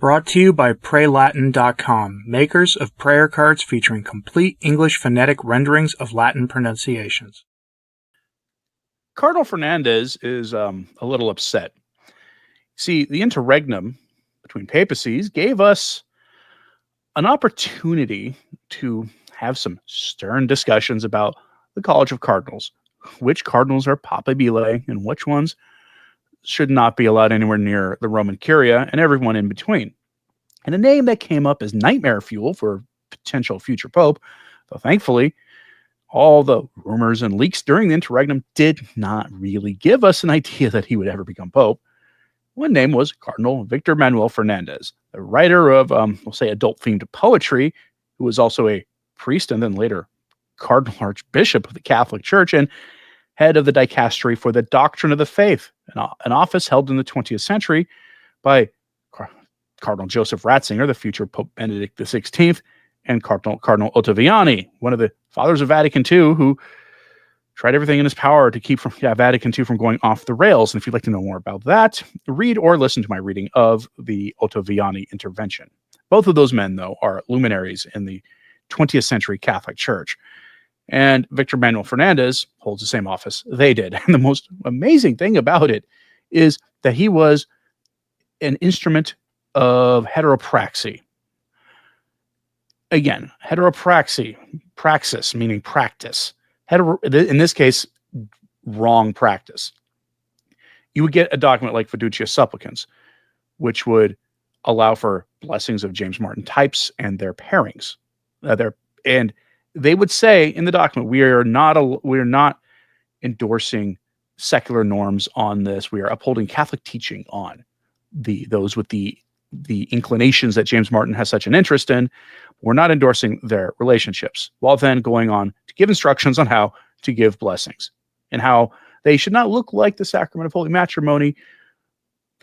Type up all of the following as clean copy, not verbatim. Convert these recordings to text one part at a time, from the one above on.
Brought to you by PrayLatin.com, makers of prayer cards featuring complete English phonetic renderings of Latin pronunciations. Cardinal Fernandez is a little upset. See, the interregnum between papacies gave us an opportunity to have some stern discussions about the College of Cardinals, which cardinals are papabile and which ones should not be allowed anywhere near the Roman Curia, and everyone in between. And a name that came up as nightmare fuel for potential future pope, though thankfully, all the rumors and leaks during the interregnum did not really give us an idea that he would ever become pope. One name was Cardinal Victor Manuel Fernandez, the writer of, we'll say, adult-themed poetry, who was also a priest and then later Cardinal Archbishop of the Catholic Church and head of the dicastery for the doctrine of the faith, an office held in the 20th century by Cardinal Joseph Ratzinger, the future Pope Benedict XVI, and Cardinal Ottaviani, one of the fathers of Vatican II, who tried everything in his power to keep Vatican II from going off the rails. And if you'd like to know more about that, read or listen to my reading of the Ottaviani intervention. Both of those men, though, are luminaries in the 20th century Catholic Church. And Victor Manuel Fernandez holds the same office they did. And the most amazing thing about it is that he was an instrument of heteropraxy. Again, heteropraxy, praxis, meaning practice. In this case, wrong practice. You would get a document like Fiducia Supplicans, which would allow for blessings of James Martin types and their pairings. And they would say in the document, we are not endorsing secular norms on this. We are upholding Catholic teaching on those with the inclinations that James Martin has such an interest in. We're not endorsing their relationships, while then going on to give instructions on how to give blessings and how they should not look like the sacrament of holy matrimony.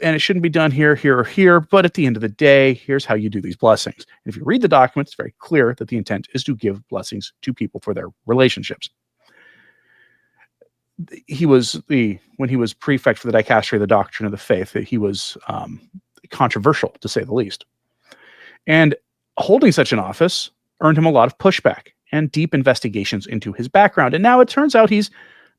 And it shouldn't be done here, here, or here. But at the end of the day, here's how you do these blessings. And if you read the document, it's very clear that the intent is to give blessings to people for their relationships. When he was prefect for the dicastery of the doctrine of the faith, he was controversial, to say the least. And holding such an office earned him a lot of pushback and deep investigations into his background. And now it turns out he's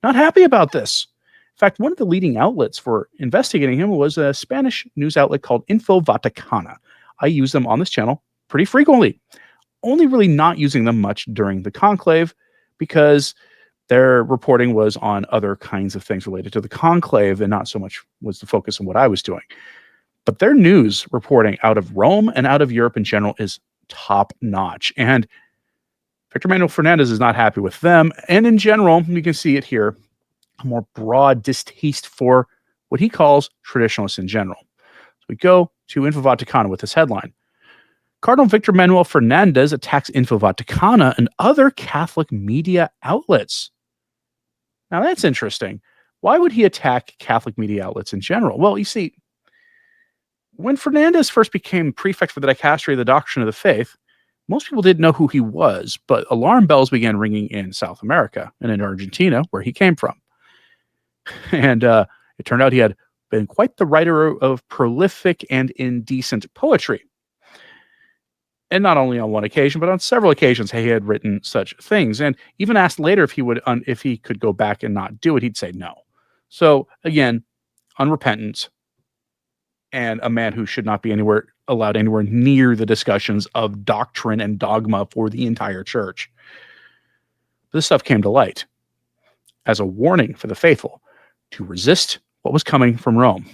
not happy about this. In fact, one of the leading outlets for investigating him was a Spanish news outlet called Info Vaticana. I use them on this channel pretty frequently, only really not using them much during the conclave because their reporting was on other kinds of things related to the conclave and not so much was the focus on what I was doing. But their news reporting out of Rome and out of Europe in general is top notch. And Victor Manuel Fernandez is not happy with them. And in general, you can see it here, a more broad distaste for what he calls traditionalists in general. So we go to Info Vaticana with this headline. Cardinal Victor Manuel Fernandez attacks Info Vaticana and other Catholic media outlets. Now that's interesting. Why would he attack Catholic media outlets in general? Well, you see, when Fernandez first became prefect for the dicastery of the doctrine of the faith, most people didn't know who he was, but alarm bells began ringing in South America and in Argentina, where he came from. And it turned out he had been quite the writer of prolific and indecent poetry. And not only on one occasion, but on several occasions, he had written such things. And even asked later if he could go back and not do it, he'd say no. So again, unrepentant, and a man who should not be allowed anywhere near the discussions of doctrine and dogma for the entire church. This stuff came to light as a warning for the faithful to resist what was coming from Rome.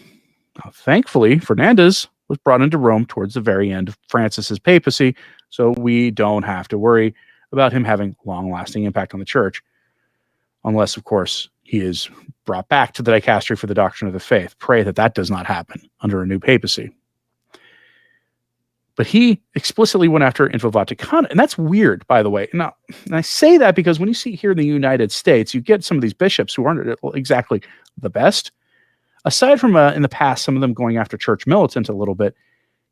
Now, thankfully, Fernandez was brought into Rome towards the very end of Francis's papacy, so we don't have to worry about him having long-lasting impact on the church, unless, of course, he is brought back to the dicastery for the doctrine of the faith. Pray that does not happen under a new papacy. But he explicitly went after Info Vaticana, and that's weird, by the way. Now, and I say that because when you see here in the United States, you get some of these bishops who aren't exactly the best. Aside from in the past, some of them going after church militant a little bit,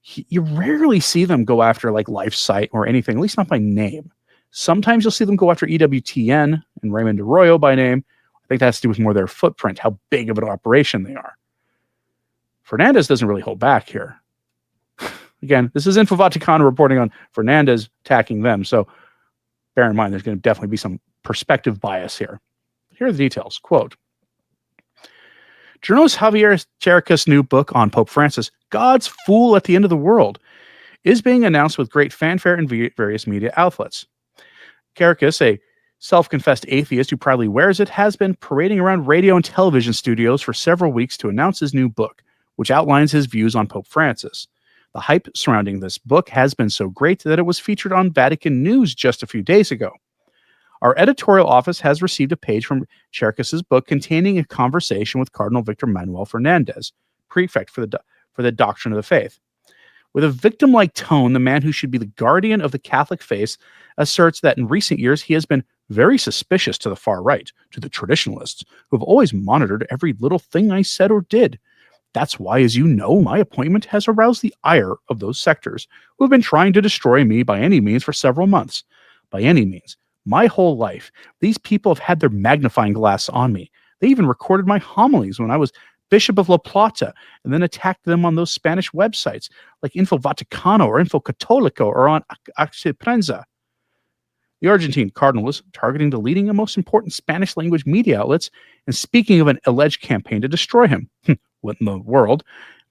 you rarely see them go after like LifeSite or anything, at least not by name. Sometimes you'll see them go after EWTN and Raymond Arroyo by name. I think that has to do with more their footprint, how big of an operation they are. Fernandez doesn't really hold back here. Again, this is Info Vaticano reporting on Fernandez attacking them, so bear in mind there's going to definitely be some perspective bias here. Here are the details. Quote, journalist Javier Chericas' new book on Pope Francis, God's Fool at the End of the World, is being announced with great fanfare in various media outlets. Chericas, a self-confessed atheist who proudly wears it, has been parading around radio and television studios for several weeks to announce his new book, which outlines his views on Pope Francis. The hype surrounding this book has been so great that it was featured on Vatican News just a few days ago. Our editorial office has received a page from Chericas' book containing a conversation with Cardinal Victor Manuel Fernandez, prefect for the doctrine of the faith. With a victim-like tone, the man who should be the guardian of the Catholic faith asserts that in recent years he has been very suspicious to the far right, to the traditionalists, who have always monitored every little thing I said or did. That's why, as you know, my appointment has aroused the ire of those sectors who have been trying to destroy me by any means for several months. By any means. My whole life, these people have had their magnifying glass on me. They even recorded my homilies when I was Bishop of La Plata, and then attacked them on those Spanish websites like Info Vaticano or Info Católico or on Acte Prensa. The Argentine cardinal was targeting the leading and most important Spanish-language media outlets and speaking of an alleged campaign to destroy him. What in the world?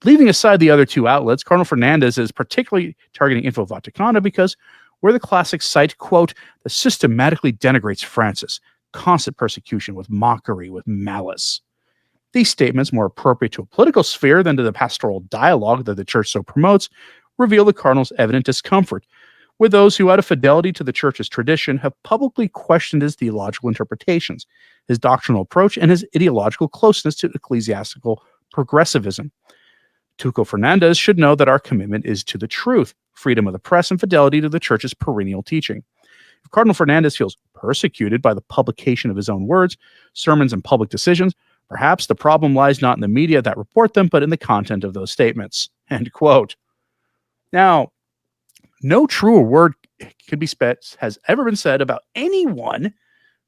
Leaving aside the other two outlets, Cardinal Fernandez is particularly targeting Info Vaticano because we're the classic site, quote, that systematically denigrates Francis, constant persecution with mockery, with malice. These statements, more appropriate to a political sphere than to the pastoral dialogue that the church so promotes, reveal the cardinal's evident discomfort with those who, out of fidelity to the church's tradition, have publicly questioned his theological interpretations, his doctrinal approach, and his ideological closeness to ecclesiastical progressivism. Tuco Fernandez should know that our commitment is to the truth, freedom of the press, and fidelity to the church's perennial teaching. If Cardinal Fernandez feels persecuted by the publication of his own words, sermons, and public decisions, perhaps the problem lies not in the media that report them, but in the content of those statements. End quote. Now, no truer word has ever been said about anyone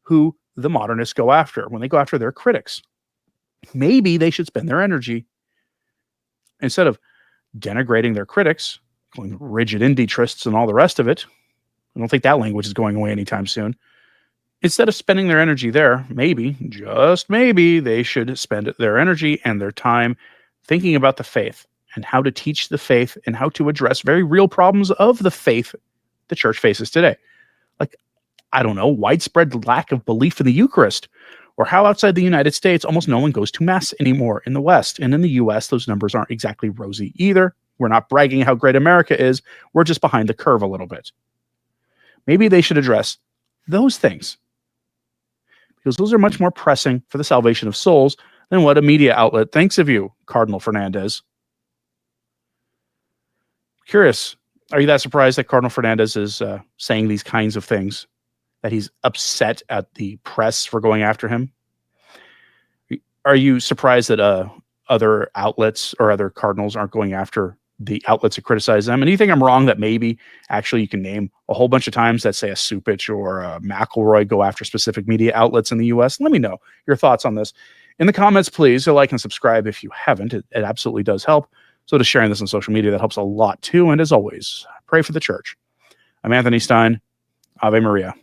who the modernists go after when they go after their critics. Maybe they should spend their energy, instead of denigrating their critics, calling them rigid indie-trists and all the rest of it. I don't think that language is going away anytime soon. Instead of spending their energy there, maybe, just maybe, they should spend their energy and their time thinking about the faith and how to teach the faith and how to address very real problems of the faith the church faces today. Like, I don't know, widespread lack of belief in the Eucharist, or how outside the United States, almost no one goes to Mass anymore in the West. And in the US, those numbers aren't exactly rosy either. We're not bragging how great America is. We're just behind the curve a little bit. Maybe they should address those things, because those are much more pressing for the salvation of souls than what a media outlet thinks of you, Cardinal Fernandez. Curious, are you that surprised that Cardinal Fernandez is saying these kinds of things, that he's upset at the press for going after him? Are you surprised that other outlets or other cardinals aren't going after the outlets that criticize them? And do you think I'm wrong that maybe actually you can name a whole bunch of times that, say, a Supich or a McElroy go after specific media outlets in the U.S.? Let me know your thoughts on this in the comments, please. So like and subscribe if you haven't. It absolutely does help. So to sharing this on social media, that helps a lot too. And as always, pray for the church. I'm Anthony Stine. Ave Maria.